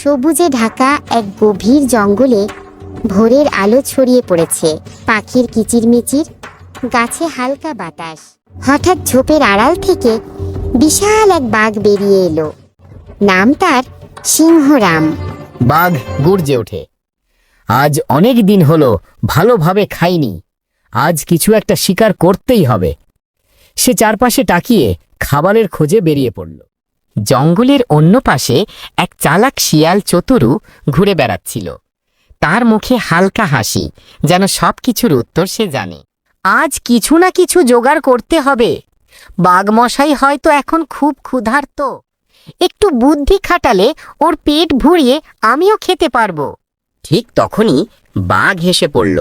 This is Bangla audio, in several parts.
সবুজে ঢাকা এক গভীর জঙ্গলে ভোরের আলো ছড়িয়ে পড়েছে। পাখির কিচিরমিচির, গাছে হালকা বাতাস। হঠাৎ ঝোপের আড়াল থেকে বিশাল এক বাঘ বেরিয়ে এলো। নাম তার সিংহরাম। বাঘ গর্জে ওঠে, আজ অনেক দিন হলো ভালোভাবে খাইনি, আজ কিছু একটা শিকার করতেই হবে। সে চারপাশে তাকিয়ে খাবারের খোঁজে বেরিয়ে পড়ল। জঙ্গলের অন্য পাশে এক চালাক শিয়াল চতুরু ঘুরে বেড়াচ্ছিল। তার মুখে হালকা হাসি, যেন সব কিছুর উত্তর সে জানে। আজ কিছু না কিছু জোগাড় করতে হবে। বাঘমশাই হয়তো এখন খুব ক্ষুধার্ত, একটু বুদ্ধি খাটালে ওর পেট ভরিয়ে আমিও খেতে পারবো। ঠিক তখনই বাঘ হেসে পড়ল।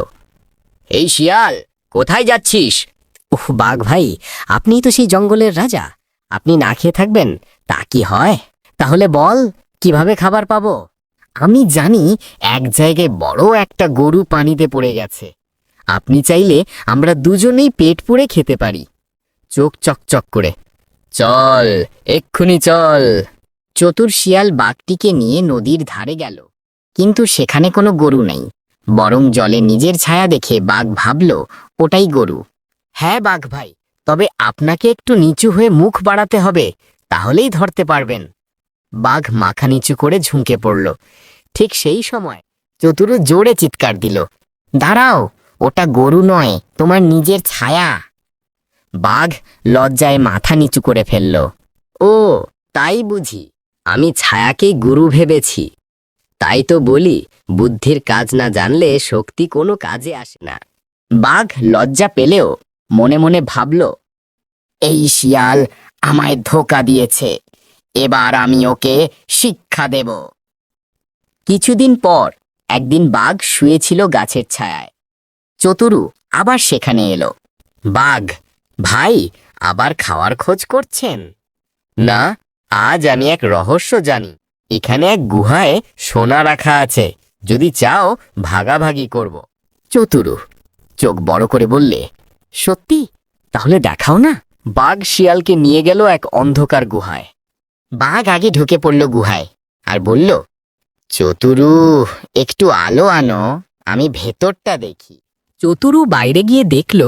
এই শিয়াল, কোথায় যাচ্ছিস? উহ বাঘ ভাই, আপনিই তো সেই জঙ্গলের রাজা। আপনি না খেয়ে থাকবেন তা কি হয়? তাহলে বল, কিভাবে খাবার পাবো? আমি জানি এক জায়গায় বড় একটা গরু পানিতে পড়ে গেছে। আপনি চাইলে আমরা দুজনেই পেট পুড়ে খেতে পারি। চোখ চকচক করে, চল এক্ষুনি চল। চতুর শিয়াল বাঘটিকে নিয়ে নদীর ধারে গেল, কিন্তু সেখানে কোনো গরু নেই। বরং জলে নিজের ছায়া দেখে বাঘ ভাবল ওটাই গরু। হ্যাঁ বাঘ ভাই, তবে আপনাকে একটু নিচু হয়ে মুখ বাড়াতে হবে, তাহলেই ধরতে পারবেন। বাঘ মাথা নিচু করে ঝুঁকে পড়ল। ঠিক সেই সময় চতুরু জোরে চিৎকার দিল, দাঁড়াও, ওটা গরু নয়, তোমার নিজের ছায়া। বাঘ লজ্জায় মাথা নিচু করে ফেলল। ও তাই বুঝি, আমি ছায়াকেই গুরু ভেবেছি। তাই তো বলি, বুদ্ধির কাজ না জানলে শক্তি কোনো কাজে আসে না। বাঘ লজ্জা পেলেও মনে মনে ভাবল, এই শিয়াল আমায় ধোঁকা দিয়েছে, এবার আমি ওকে শিক্ষা দেব। কিছুদিন পর একদিন বাঘ শুয়েছিল গাছের ছায়ায়। চতুরু আবার সেখানে এলো। বাঘ ভাই, আবার খাওয়ার খোঁজ করছেন? না, আজ আমি এক রহস্য জানি। এখানে এক গুহায় সোনা রাখা আছে, যদি চাও ভাগাভাগি করব। চতুরু চোখ বড় করে বললে, সত্যি? তাহলে দেখাও না। বাঘ শিয়ালকে নিয়ে গেল এক অন্ধকার গুহায়। বাঘ আগে ঢুকে পড়ল গুহায় আর বলল, চতুরু একটু আলো আনো, আমি ভেতরটা দেখি। চতুরু বাইরে গিয়ে দেখল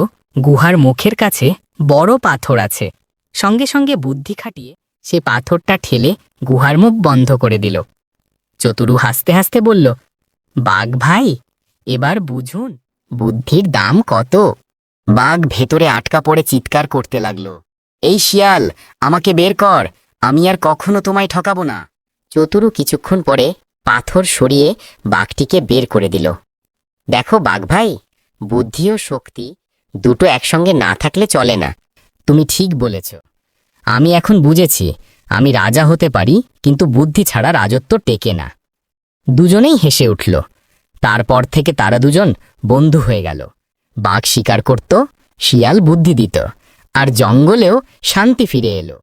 গুহার মুখের কাছে বড় পাথর আছে। সঙ্গে সঙ্গে বুদ্ধি খাটিয়ে সে পাথরটা ঠেলে গুহার মুখ বন্ধ করে দিল। চতুরু হাসতে হাসতে বলল, বাঘ ভাই, এবার বুঝুন বুদ্ধির দাম কত। বাঘ ভেতরে আটকা পড়ে চিৎকার করতে লাগলো, এই শিয়াল, আমাকে বের কর, আমি আর কখনো তোমায় ঠকাবো না। চতুরু কিছুক্ষণ পরে পাথর সরিয়ে বাঘটিকে বের করে দিল। দেখো বাঘ ভাই, বুদ্ধি ও শক্তি দুটো একসঙ্গে না থাকলে চলে না। তুমি ঠিক বলেছ। আমি এখন বুঝেছি, আমি রাজা হতে পারি, কিন্তু বুদ্ধি ছাড়া রাজত্ব টেকে না। দুজনেই হেসে উঠল। তারপর থেকে তারা দুজন বন্ধু হয়ে গেল। বাঘ শিকার করত, শিয়াল বুদ্ধি দিত, আর জঙ্গলেও শান্তি ফিরে এলো।